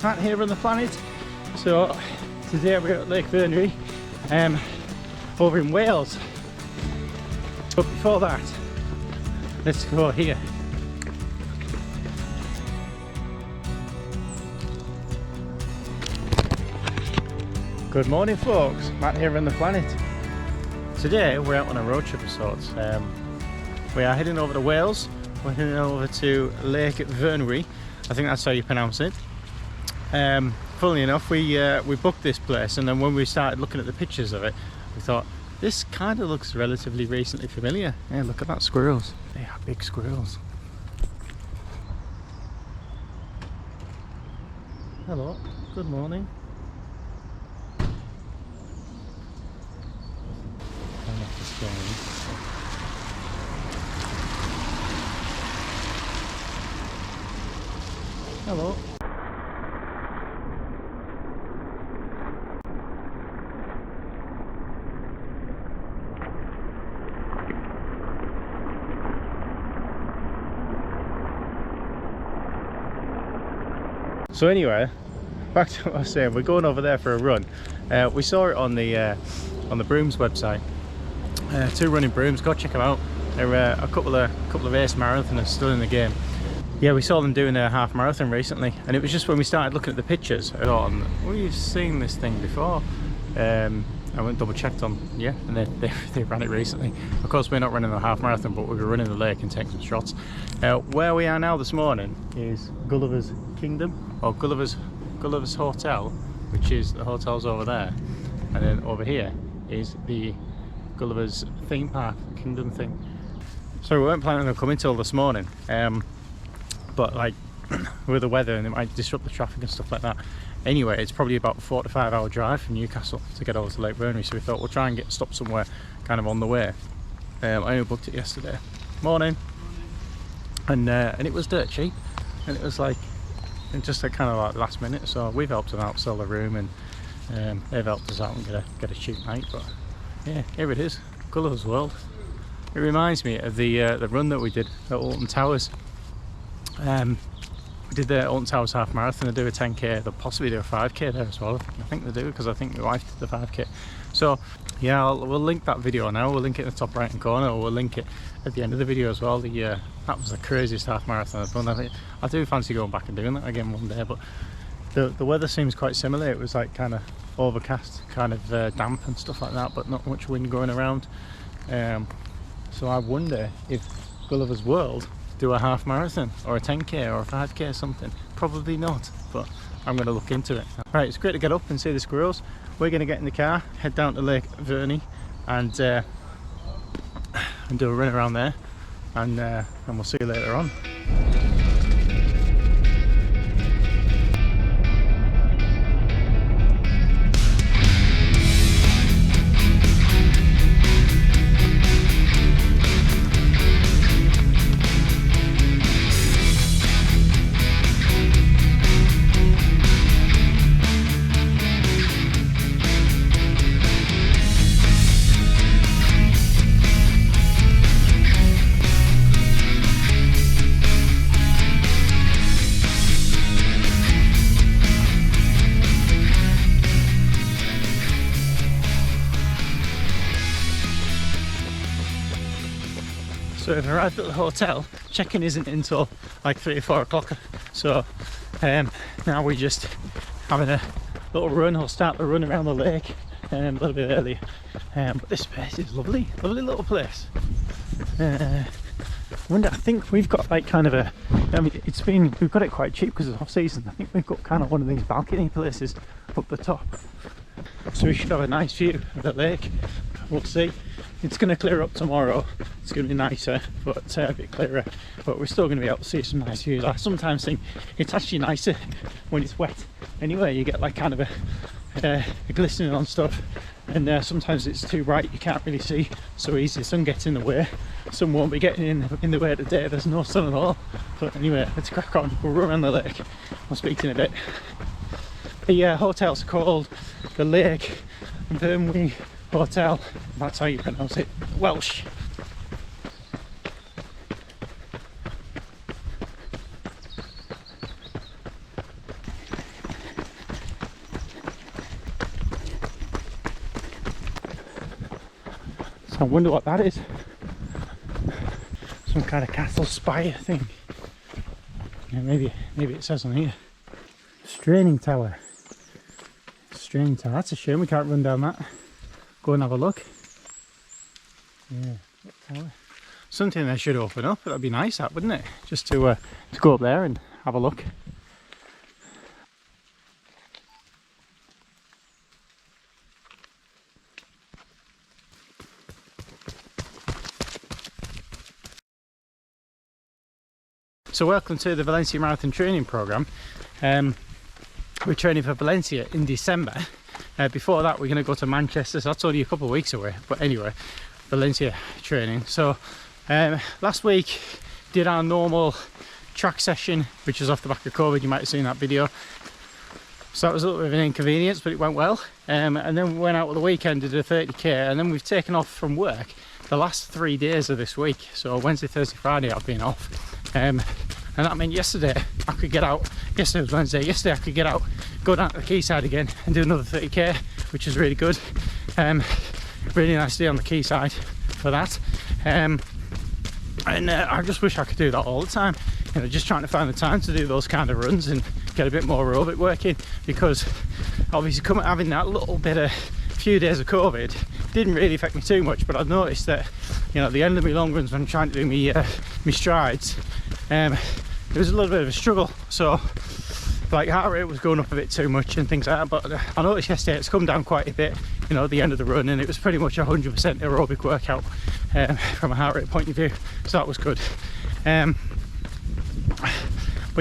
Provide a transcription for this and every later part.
Matt here on the planet. So today we're at Lake Vyrnwy, over in Wales. But before that, let's go here. Good morning folks, Matt here on the planet. Today we're out on a road trip of sorts. We are heading over to Wales. We're heading over to Lake Vyrnwy. I think that's how you pronounce it. Funnily enough, we booked this place, and then when we started looking at the pictures of it, we thought, this kind of looks relatively recently familiar. Yeah, look at that, squirrels. They are big squirrels. Hello, good morning. Hello. So anyway, back to what I was saying, we're going over there for a run. We saw it on the Brooms website. 2 running Brooms, go check them out. There are a couple of ace marathoners still in the game. Yeah, we saw them doing a half marathon recently, and it was just when we started looking at the pictures, I thought, we've seen this thing before. I went and double checked on, yeah, and they ran it recently. Of course, we're not running the half marathon, but we were running the lake and taking some shots. Where we are now this morning is Gulliver's Kingdom, or Gulliver's Hotel, which is the hotel's over there, and then over here is the Gulliver's theme park, Kingdom thing. So we weren't planning on coming till this morning, but like with the weather and it might disrupt the traffic and stuff like that. Anyway, it's probably about a 4 to 5 hour drive from Newcastle to get over to Lake Vyrnwy, so we thought we'll try and stop somewhere kind of on the way. I only booked it yesterday morning, and it was dirt cheap, and it was like just a kind of like last minute, so we've helped them out sell the room, and they've helped us out and get a cheap night. But yeah, here it is, Gulliver's World. It reminds me of the run that we did at Alton Towers. We did the Alton Towers half marathon. They do a 10k, they'll possibly do a 5k there as well. I think they do, because I think my wife did the 5k. So yeah, we'll link that video now. We'll link it in the top right hand corner, or we'll link it at the end of the video as well. That was the craziest half marathon I've done. I do fancy going back and doing that again one day, but the weather seems quite similar. It was like kind of overcast, kind of damp and stuff like that, but not much wind going around. So I wonder if Gulliver's World do a half marathon or a 10k or a 5k or something. Probably not, but I'm going to look into it. Right, it's great to get up and see the squirrels. We're going to get in the car, head down to Lake Vyrnwy, and do a run around there, and we'll see you later on. So we've arrived at the hotel. Check-in isn't until like 3 or 4 o'clock. So now we're just having a little run. I'll start the run around the lake a little bit earlier. But this place is lovely, lovely little place. I think we've got like kind of a, we've got it quite cheap because it's off season. I think we've got kind of one of these balcony places up the top. So we should have a nice view of the lake. We'll see. It's going to clear up tomorrow. It's going to be nicer, but a bit clearer. But we're still going to be able to see some nice views. I sometimes think it's actually nicer when it's wet. Anyway, you get like kind of a glistening on stuff, and sometimes it's too bright. You can't really see so easy. Sun gets in the way. Sun won't be getting in the way today. There's no sun at all. But anyway, let's crack on. We'll run around the lake. I'll speak to you in a bit. The hotel's called the Lake Vyrnwy Hotel. That's how you pronounce it. Welsh. I wonder what that is. Some kind of castle spire thing. Yeah, maybe it says on here. Straining tower. Straining tower. That's a shame we can't run down that. Go and have a look. Yeah, tower. Something they should open up. That'd be nice, that, wouldn't it? Just to go up there and have a look. So welcome to the Valencia Marathon training program. We're training for Valencia in December. Before that we're going to go to Manchester, so that's only a couple of weeks away. But anyway, Valencia training. So last week did our normal track session, which was off the back of COVID. You might have seen that video. So that was a little bit of an inconvenience, but it went well. And then we went out on the weekend, did a 30k, and then we've taken off from work the last 3 days of this week. So Wednesday, Thursday, Friday I've been off. And that meant yesterday I could get out. Yesterday was Wednesday. Yesterday I could get out, go down to the quayside again and do another 30k, which is really good. Really nice day on the quayside for that. And I just wish I could do that all the time. You know, just trying to find the time to do those kind of runs and get a bit more aerobic working, because obviously having that little bit of few days of COVID didn't really affect me too much, but I've noticed that, you know, at the end of my long runs when I'm trying to do my strides, it was a little bit of a struggle. So like heart rate was going up a bit too much and things like that, but I noticed yesterday it's come down quite a bit, you know, at the end of the run, and it was pretty much 100% aerobic workout from a heart rate point of view, so that was good. But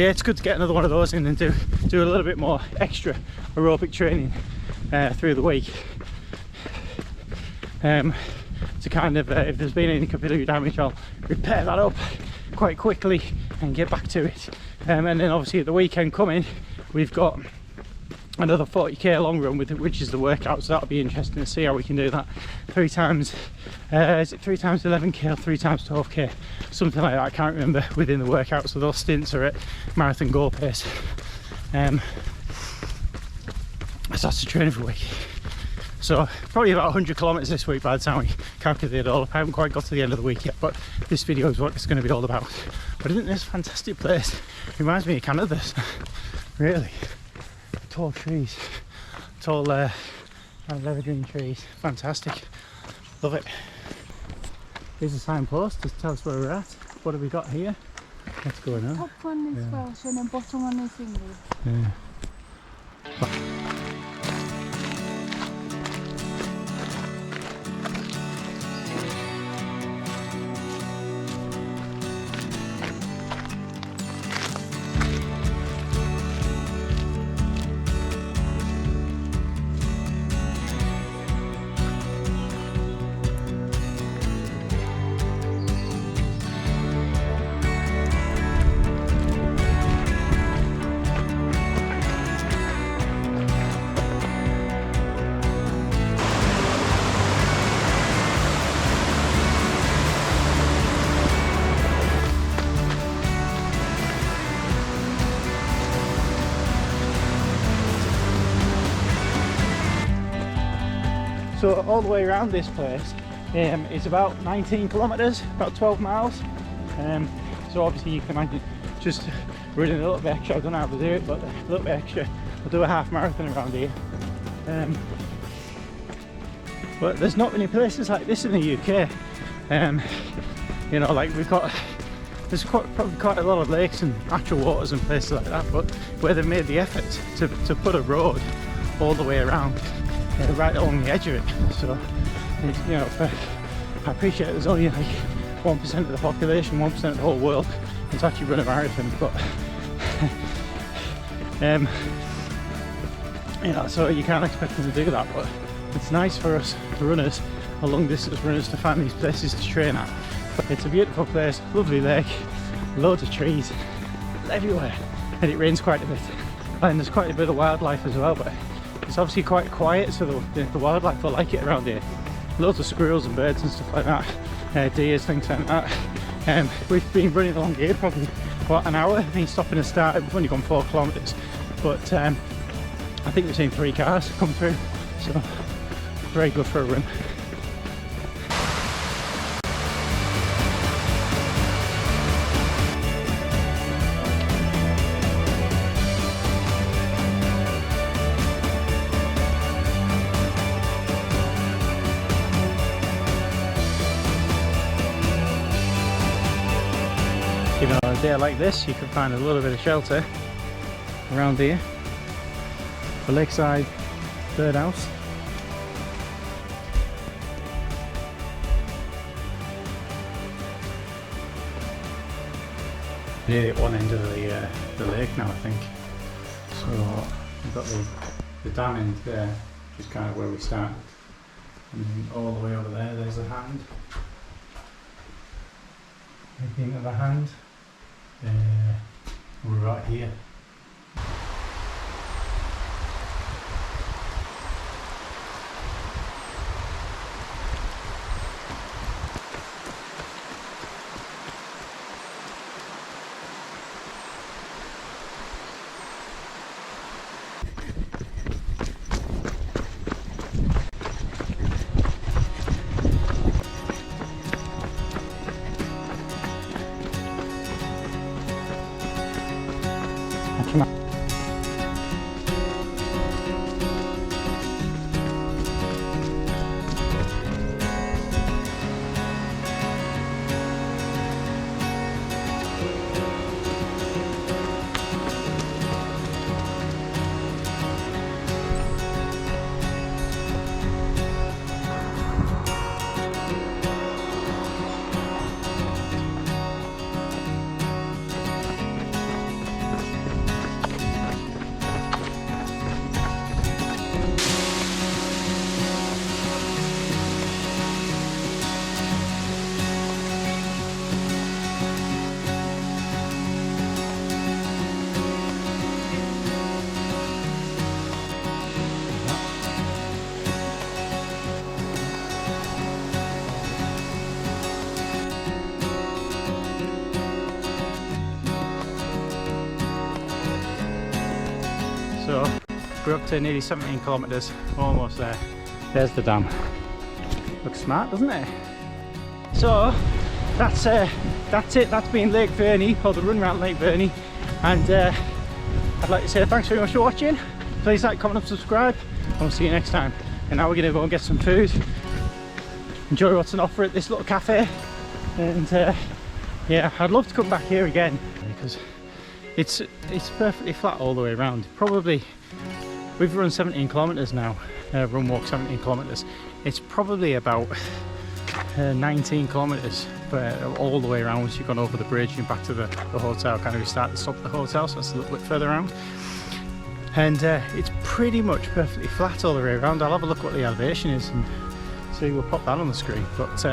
yeah, it's good to get another one of those in and do a little bit more extra aerobic training through the week, to kind of, if there's been any capillary damage, I'll repair that up quite quickly and get back to it. And then obviously at the weekend coming, we've got another 40k long run with it, which is the workout, so that'll be interesting to see how we can do that 3 times, is it 3 times 11k or 3 times 12k, something like that, I can't remember, within the workout. So those stints are at marathon goal pace. So that's the training for the week. So probably about 100 kilometers this week by the time we calculate it all up. I haven't quite got to the end of the week yet, but this video is what it's going to be all about. But isn't this a fantastic place? It reminds me of Canada, really. Tall trees, tall evergreen trees, fantastic, love it. Here's a signpost to tell us where we're at. What have we got here? Let's go now. Top one is Welsh and then bottom one is English. Yeah. So all the way around this place, it's about 19 kilometers, about 12 miles. So obviously you can imagine just running a little bit extra. I don't know how to do it, but a little bit extra. I'll do a half marathon around here. But there's not many places like this in the UK. You know, like there's probably quite a lot of lakes and natural waters and places like that, but where they've made the effort to put a road all the way around, right along the edge of it. So, you know, I appreciate there's only like 1% of the population, 1% of the whole world that's actually run a marathon, but you know, so you can't expect them to do that. But it's nice for us runners, long distance runners, to find these places to train at. It's a beautiful place, lovely lake, loads of trees everywhere, and it rains quite a bit, and there's quite a bit of wildlife as well, but it's obviously quite quiet, so the wildlife will like it around here. Loads of squirrels and birds and stuff like that, deers, things like that. We've been running along here probably about an hour, been stopping and starting. We've only gone 4 kilometers, but I think we've seen 3 cars come through, so very good for a run. Even on a day like this, you can find a little bit of shelter around here. The lakeside birdhouse. Nearly at one end of the lake now, I think. So we've got the dam end there, which is kind of where we start. And then all the way over there, there's the hand. Looking at the hand, we're right here. So we're up to nearly 17 kilometres, almost there. There's the dam. Looks smart, doesn't it? So that's it. That's been Lake Vyrnwy, or the run around Lake Vyrnwy. And I'd like to say thanks very much for watching. Please like, comment and subscribe, and we'll see you next time. And now we're going to go and get some food, enjoy what's on offer at this little cafe. And yeah, I'd love to come back here again because it's perfectly flat all the way around. Probably, we've run 17 kilometres now, run walk 17 kilometres. It's probably about 19 kilometres all the way around once you've gone over the bridge and back to the hotel. Kind of we start to stop at the hotel, so it's a little bit further around. And it's pretty much perfectly flat all the way around. I'll have a look what the elevation is and see, we'll pop that on the screen. But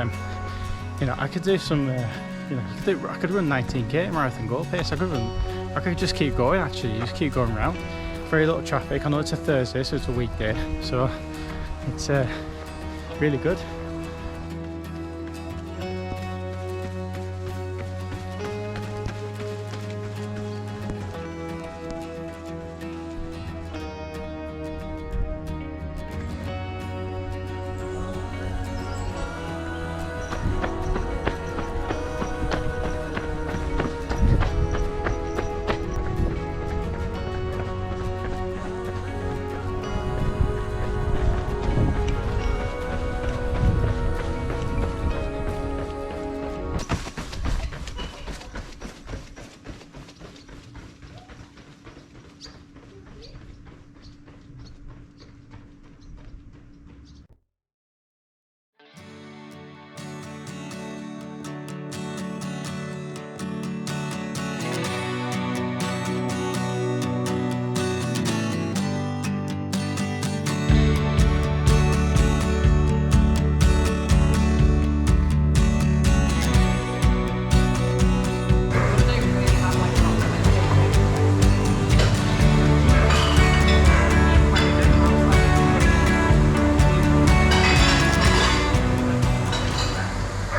you know, I could do some, you know, I could run 19k marathon goal pace. I could just keep going, actually, just keep going around. Very little traffic. I know it's a Thursday, so it's a weekday, so it's really good.